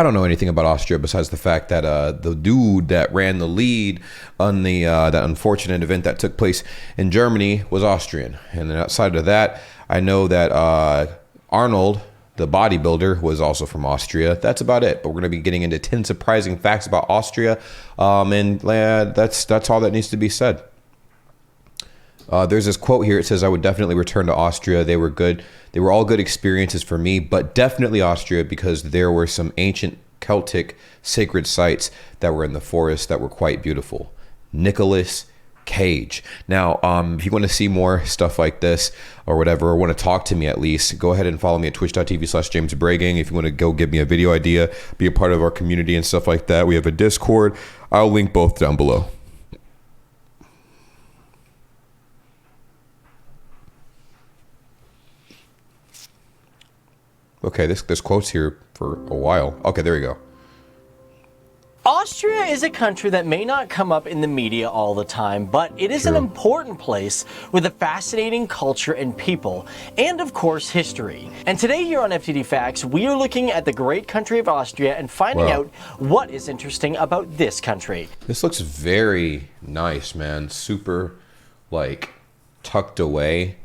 I don't know anything about Austria besides the fact that the dude that ran the lead on the that unfortunate event that took place in Germany was Austrian. And then outside of that, I know that Arnold, the bodybuilder, was also from Austria. That's about it. But we're going to be getting into 10 surprising facts about Austria, and that's all that needs to be said. There's this quote here. It says, "I would definitely return to Austria. They were good. They were all good experiences for me, but definitely Austria because there were some ancient Celtic sacred sites that were in the forest that were quite beautiful." Nicolas Cage. Now, if you want to see more stuff like this or whatever, or want to talk to me at least, go ahead and follow me at twitch.tv/JamesBrayGang. If you want to go give me a video idea, be a part of our community and stuff like that, we have a Discord. I'll link both down below. Okay, this quote's here for a while. Okay, there we go. Austria is a country that may not come up in the media all the time, but it is an important place with a fascinating culture and people, and of course history. And today here on FTD Facts, we are looking at the great country of Austria and finding out what is interesting about this country. This looks very nice, man. Super, like, tucked away,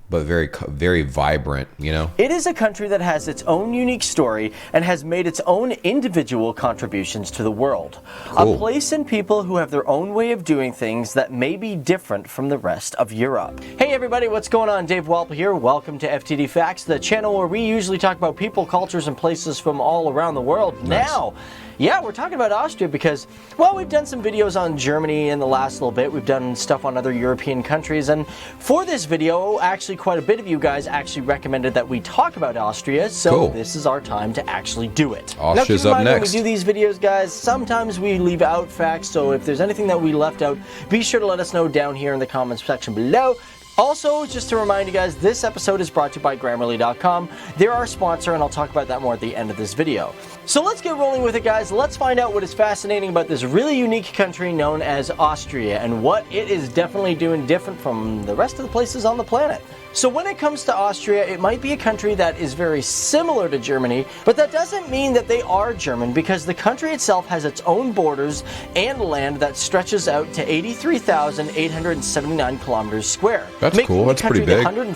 but very vibrant, you know? It is a country that has its own unique story and has made its own individual contributions to the world. Cool. A place and people who have their own way of doing things that may be different from the rest of Europe. Hey everybody, what's going on? Dave Walpole here. Welcome to FTD Facts, the channel where we usually talk about people, cultures, and places from all around the world. Nice. Now, yeah, we're talking about Austria because, well, we've done some videos on Germany in the last little bit. We've done stuff on other European countries. And for this video, actually quite a bit of you guys actually recommended that we talk about Austria. So This is our time to actually do it. Austria's up next. When we do these videos, guys, sometimes we leave out facts. So if there's anything that we left out, be sure to let us know down here in the comments section below. Also, just to remind you guys, this episode is brought to you by Grammarly.com. They're our sponsor, and I'll talk about that more at the end of this video. So let's get rolling with it, guys. Let's find out what is fascinating about this really unique country known as Austria and what it is definitely doing different from the rest of the places on the planet. So when it comes to Austria, it might be a country that is very similar to Germany, but that doesn't mean that they are German because the country itself has its own borders and land that stretches out to 83,879 kilometers square. That's cool. That's pretty big. Making the country the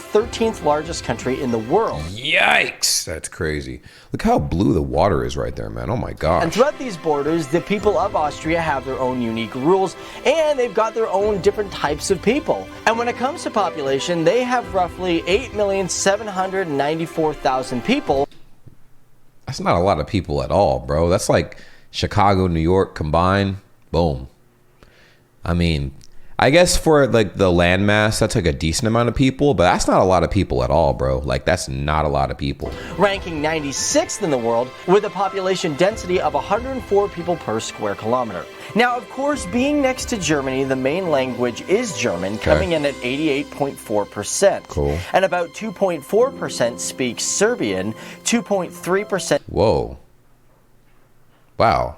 113th largest country in the world. Yikes! That's crazy. Look how blue the water is right there, man. Oh my gosh. And throughout these borders, the people of Austria have their own unique rules, and they've got their own different types of people. And when it comes to population, they have roughly 8,794,000 people. That's not a lot of people at all, bro. That's like Chicago, New York combined. Boom. I mean, I guess for like the landmass, that's like a decent amount of people, but that's not a lot of people at all, bro. Like, that's not a lot of people. Ranking 96th in the world with a population density of 104 people per square kilometer. Now, of course, being next to Germany, the main language is German, coming in at 88.4%. Cool. And about 2.4% speak Serbian, 2.3%. Whoa. Wow.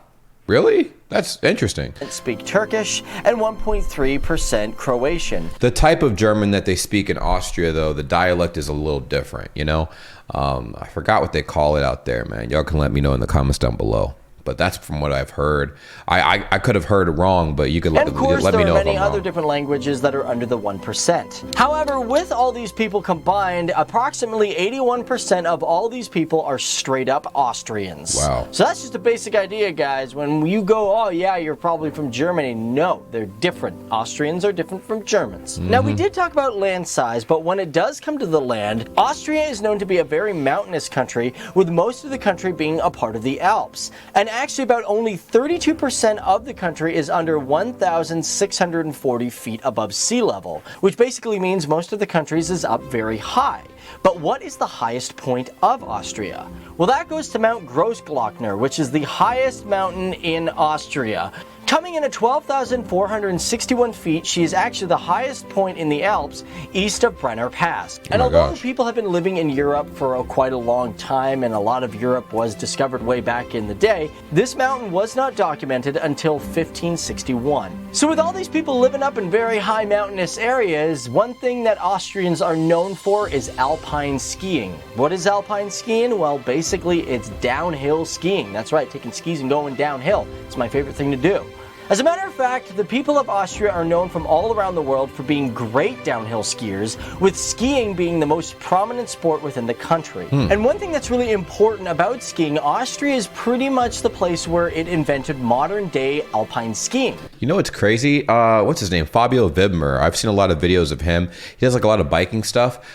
Really? That's interesting. Speak Turkish, and 1.3% Croatian. The type of German that they speak in Austria, though, the dialect is a little different, you know? I forgot what they call it out there, man. Y'all can let me know in the comments down below. But that's from what I've heard. I could have heard it wrong, but you could let me know if I'm wrong. And of course, there are many other different languages that are under the 1%. However, with all these people combined, approximately 81% of all these people are straight up Austrians. Wow. So that's just a basic idea, guys. When you go, oh yeah, you're probably from Germany. No, they're different. Austrians are different from Germans. Now, we did talk about land size, but when it does come to the land, Austria is known to be a very mountainous country, with most of the country being a part of the Alps. And actually about only 32% of the country is under 1,640 feet above sea level, which basically means most of the country is up very high. But what is the highest point of Austria? Well, that goes to Mount Großglockner, which is the highest mountain in Austria. Coming in at 12,461 feet, she is actually the highest point in the Alps east of Brenner Pass. And although people have been living in Europe for quite a long time, and a lot of Europe was discovered way back in the day, this mountain was not documented until 1561. So with all these people living up in very high mountainous areas, one thing that Austrians are known for is alpine alpine skiing. What is alpine skiing? Well, basically it's downhill skiing. That's right, taking skis and going downhill. It's my favorite thing to do. As a matter of fact, the people of Austria are known from all around the world for being great downhill skiers, with skiing being the most prominent sport within the country. And one thing that's really important about skiing, Austria is pretty much the place where it invented modern-day alpine skiing. You know what's crazy? What's his name? Fabio Wibmer. I've seen a lot of videos of him. He does like a lot of biking stuff.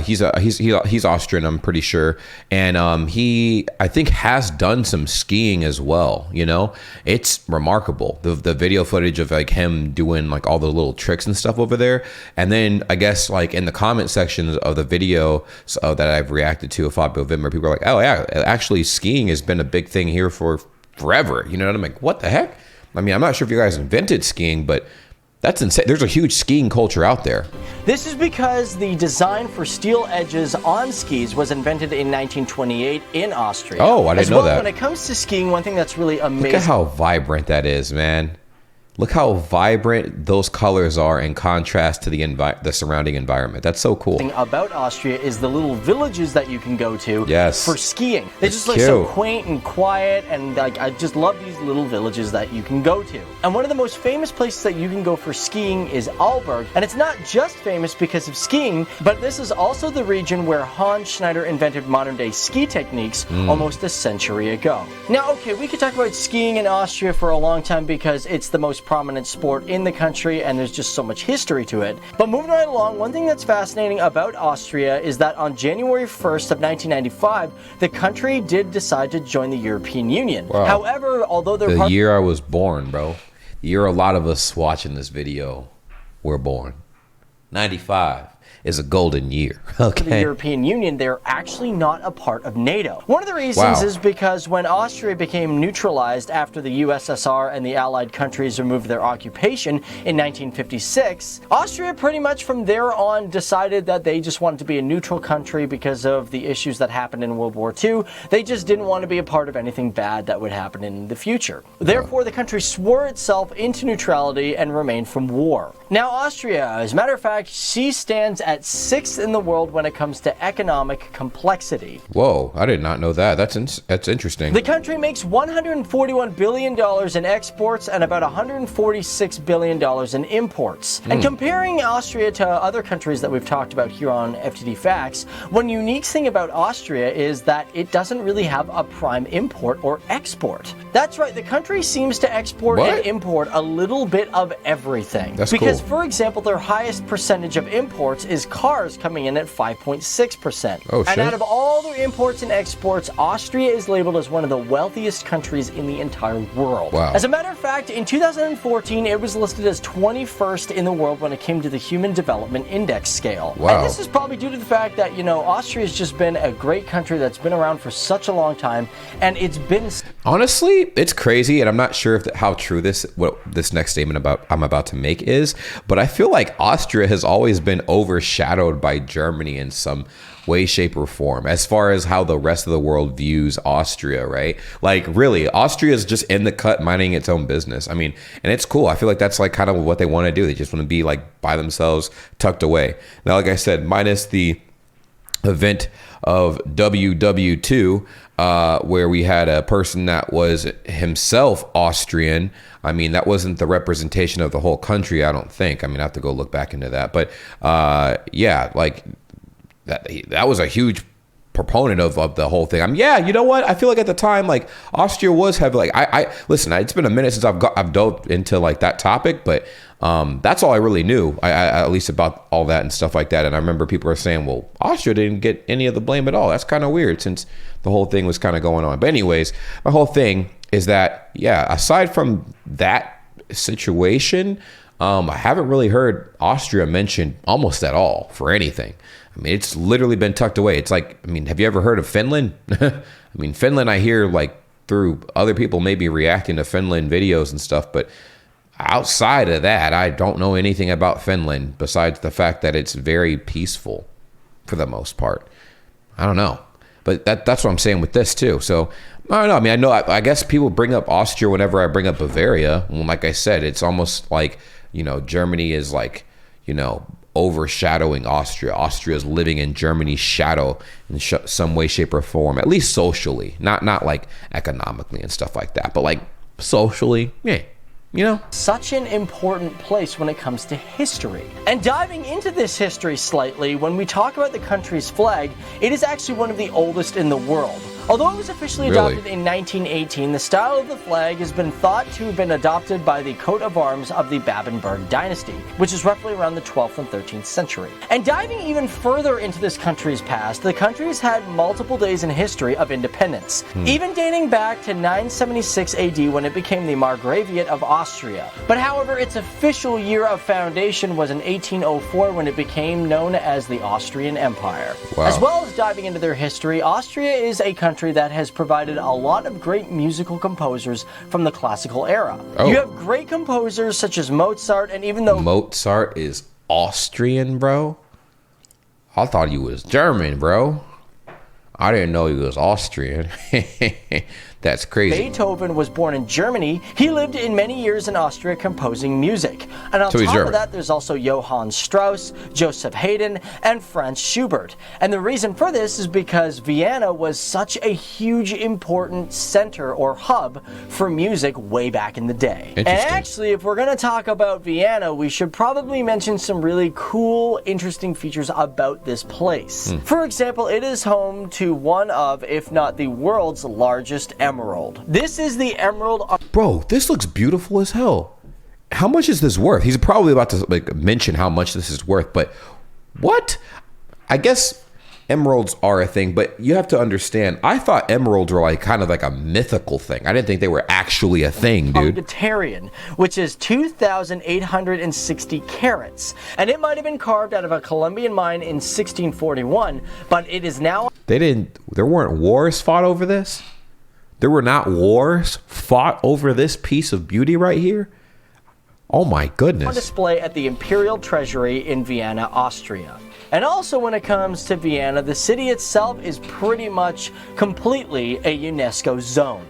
He's Austrian, I'm pretty sure, and he I think has done some skiing as well. You know, it's remarkable. The video footage of like him doing like all the little tricks and stuff over there, and then I guess like in the comment sections of the video that I've reacted to of Fabio Wibmer, people are like, oh yeah, actually skiing has been a big thing here for forever. You know what I'm like, what the heck? I mean, I'm not sure if you guys invented skiing, but that's insane. There's a huge skiing culture out there. This is because the design for steel edges on skis was invented in 1928 in Austria. Oh, I didn't know that. When it comes to skiing, one thing that's really amazing. Look at how vibrant that is, man. Look how vibrant those colors are in contrast to the surrounding environment. That's so cool. Thing about Austria is the little villages that you can go to for skiing. They It's just look cute. so quaint and quiet, and like I just love these little villages that you can go to. And one of the most famous places that you can go for skiing is Aalborg, and it's not just famous because of skiing, but this is also the region where Hans Schneider invented modern-day ski techniques almost a century ago. Now, okay, we could talk about skiing in Austria for a long time because it's the most prominent sport in the country and there's just so much history to it. But moving right along, one thing that's fascinating about Austria is that on January 1st of 1995, the country did decide to join the European Union. Wow. However, although they're The year I was born, bro. The year a lot of us watching this video were born. 95 is a golden year. the Okay. European Union, they're actually not a part of NATO. One of the reasons Wow. is because when Austria became neutralized after the USSR and the Allied countries removed their occupation in 1956, Austria pretty much from there on decided that they just wanted to be a neutral country because of the issues that happened in World War II. They just didn't want to be a part of anything bad that would happen in the future. Therefore, the country swore itself into neutrality and remained from war. Now, Austria, as a matter of fact, she stands at 6th in the world when it comes to economic complexity. Whoa, I did not know that. That's interesting. The country makes $141 billion in exports and about $146 billion in imports. And comparing Austria to other countries that we've talked about here on FTD Facts, one unique thing about Austria is that it doesn't really have a prime import or export. That's right, the country seems to export What? and import a little bit of everything. That's because, cool. for example, their highest percentage of imports is cars, coming in at 5.6%. Oh, and shit. out of all their imports and exports, Austria is labeled as one of the wealthiest countries in the entire world. Wow. As a matter of fact, in 2014, it was listed as 21st in the world when it came to the Human Development Index scale. Wow. And this is probably due to the fact that, you know, Austria's just been a great country that's been around for such a long time, and it's been... Honestly, it's crazy, and I'm not sure how true what this next statement I'm about to make is, but I feel like Austria has always been overshadowed by Germany in some way, shape, or form as far as how the rest of the world views Austria, right? Like, really, Austria is just in the cut, minding its own business. I mean, and it's cool. I feel like that's like kind of what they want to do. They just want to be like by themselves, tucked away. Now, like I said, minus the event of WW2, where we had a person that was himself Austrian. I mean, that wasn't the representation of the whole country, I don't think. I mean, I have to go look back into that. But yeah, like that was a huge proponent of the whole thing. Yeah, you know what? I feel like at the time, like Austria was heavy. Like I listen, it's been a minute since I've dove into like that topic, but that's all I really knew. I at least about all that and stuff like that. And I remember people were saying, well, Austria didn't get any of the blame at all. That's kind of weird since the whole thing was kind of going on. But anyways, my whole thing is that, yeah, aside from that situation, I haven't really heard Austria mentioned almost at all for anything. I mean, it's literally been tucked away. It's like, I mean, have you ever heard of Finland? I mean, Finland, I hear like through other people maybe reacting to Finland videos and stuff, but outside of that, I don't know anything about Finland besides the fact that it's very peaceful for the most part. I don't know. But that's what I'm saying with this too. So I don't know. I mean, I guess people bring up Austria whenever I bring up Bavaria. Well, like I said, it's almost like, you know, Germany is like, you know, overshadowing Austria. Austria is living in Germany's shadow in some way, shape, or form, at least socially, not like economically and stuff like that, but like socially, yeah. You know? Such an important place when it comes to history. And diving into this history slightly, when we talk about the country's flag, it is actually one of the oldest in the world. Although it was officially adopted in 1918, the style of the flag has been thought to have been adopted by the coat of arms of the Babenberg dynasty, which is roughly around the 12th and 13th century. And diving even further into this country's past, the country has had multiple days in history of independence, even dating back to 976 AD when it became the Margraviate of Austria. But however, its official year of foundation was in 1804 when it became known as the Austrian Empire. Wow. As well as diving into their history, Austria is a country that has provided a lot of great musical composers from the classical era. Oh. You have great composers such as Mozart, and even though Mozart is Austrian, bro? I thought he was German, bro. I didn't know he was Austrian. That's crazy. Beethoven was born in Germany, he lived in many years in Austria composing music. And on top of that, there's also Johann Strauss, Joseph Haydn, and Franz Schubert. And the reason for this is because Vienna was such a huge, important center or hub for music way back in the day. And actually, if we're going to talk about Vienna, we should probably mention some really cool, interesting features about this place. For example, it is home to one of, if not the world's largest emerald. This is the emerald. Bro, this looks beautiful as hell. How much is this worth? He's probably about to like mention how much this is worth, but what? I guess emeralds are a thing, but you have to understand, I thought emeralds were like kind of like a mythical thing. I didn't think they were actually a thing, dude. Argentarian, which is 2,860 carats, and it might have been carved out of a Colombian mine in 1641, but it is now. There weren't wars fought over this? There were not wars fought over this piece of beauty right here? Oh my goodness. On display at the Imperial Treasury in Vienna, Austria. And also when it comes to Vienna, the city itself is pretty much completely a UNESCO zone.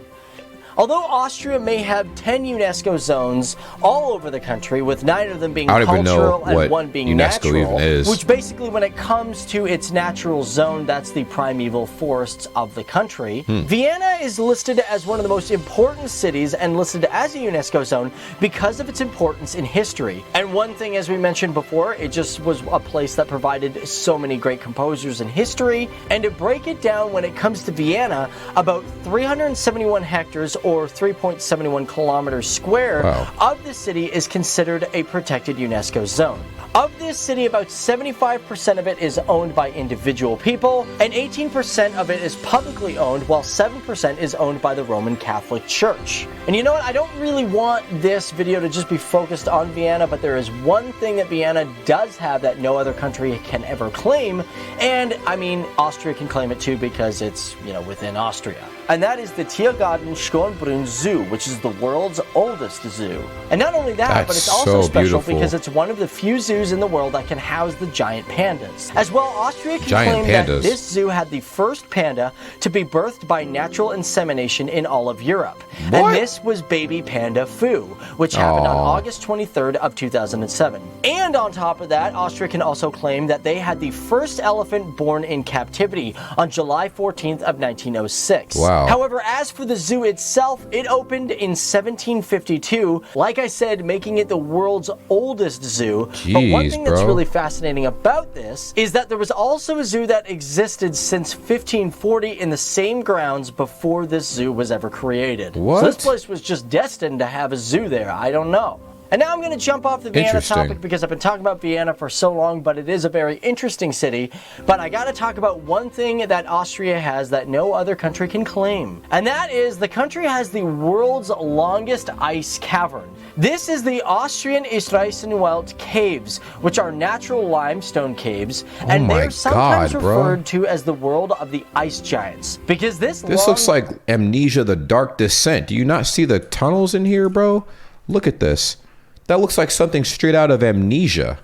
Although Austria may have 10 UNESCO zones all over the country, with 9 of them being cultural and 1 being UNESCO natural, which basically when it comes to its natural zone, that's the primeval forests of the country. Vienna is listed as one of the most important cities and listed as a UNESCO zone because of its importance in history. And one thing, as we mentioned before, it just was a place that provided so many great composers in history. And to break it down, when it comes to Vienna, about 371 hectares or 3.71 kilometers square of the city is considered a protected UNESCO zone. Of this city, about 75% of it is owned by individual people, and 18% of it is publicly owned, while 7% is owned by the Roman Catholic Church. And you know what? I don't really want this video to just be focused on Vienna, but there is one thing that Vienna does have that no other country can ever claim, and I mean, Austria can claim it too because it's, you know, within Austria. And that is the Tiergarten Schönbrunn Zoo, which is the world's oldest zoo. And not only that, but it's also special because it's one of the few zoos in the world that can house the giant pandas. As well, Austria can claim that this zoo had the first panda to be birthed by natural insemination in all of Europe. What? And this was baby panda Fu, which happened on August 23rd of 2007. And on top of that, Austria can also claim that they had the first elephant born in captivity on July 14th of 1906. Wow. However, as for the zoo itself, it opened in 1752, like I said, making it the world's oldest zoo. But one thing that's really fascinating about this is that there was also a zoo that existed since 1540 in the same grounds before this zoo was ever created. What? So this place was just destined to have a zoo there. I don't know. And now I'm going to jump off the Vienna topic because I've been talking about Vienna for so long, but it is a very interesting city. But I got to talk about one thing that Austria has that no other country can claim. And that is the country has the world's longest ice cavern. This is the Austrian Isrisenwald Caves, which are natural limestone caves. And they're sometimes referred to as the world of the ice giants. Because this looks like Amnesia: The Dark Descent. Do you not see the tunnels in here, bro? Look at this. That looks like something straight out of Amnesia.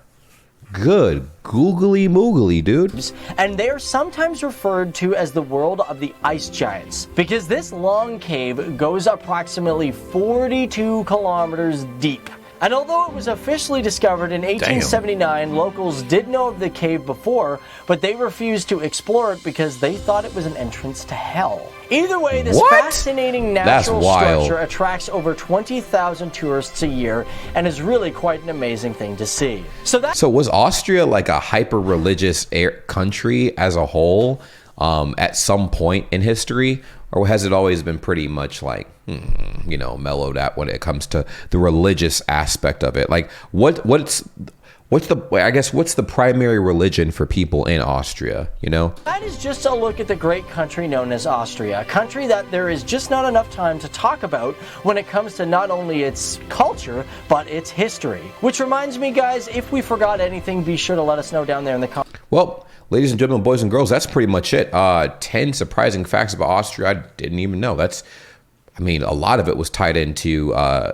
Good googly moogly, dude. And they are sometimes referred to as the world of the ice giants because this long cave goes approximately 42 kilometers deep. And although it was officially discovered in 1879, locals did know of the cave before, but they refused to explore it because they thought it was an entrance to hell. Either way, this fascinating natural structure attracts over 20,000 tourists a year and is really quite an amazing thing to see. So was Austria like a hyper-religious country as a whole at some point in history? Or has it always been pretty much like, you know, mellowed out when it comes to the religious aspect of it? Like, what's the primary religion for people in Austria, you know? That is just a look at the great country known as Austria, a country that there is just not enough time to talk about when it comes to not only its culture, but its history. Which reminds me, guys, if we forgot anything, be sure to let us know down there in the comments. Well, ladies and gentlemen, boys and girls, that's pretty much it. 10 surprising facts about Austria I didn't even know. I mean, a lot of it was tied into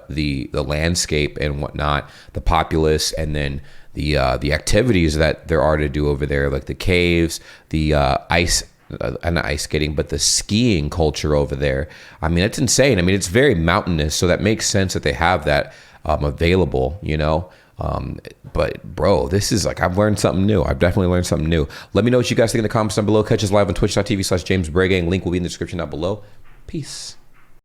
the landscape and whatnot, the populace, and then the activities that there are to do over there, like the caves, the ice, not ice skating, but the skiing culture over there. I mean, it's insane. I mean, it's very mountainous, so that makes sense that they have that available, you know. But bro, this is like, I've learned something new. I've definitely learned something new. Let me know what you guys think in the comments down below. Catch us live on twitch.tv/JamesBray. Link will be in the description down below. Peace.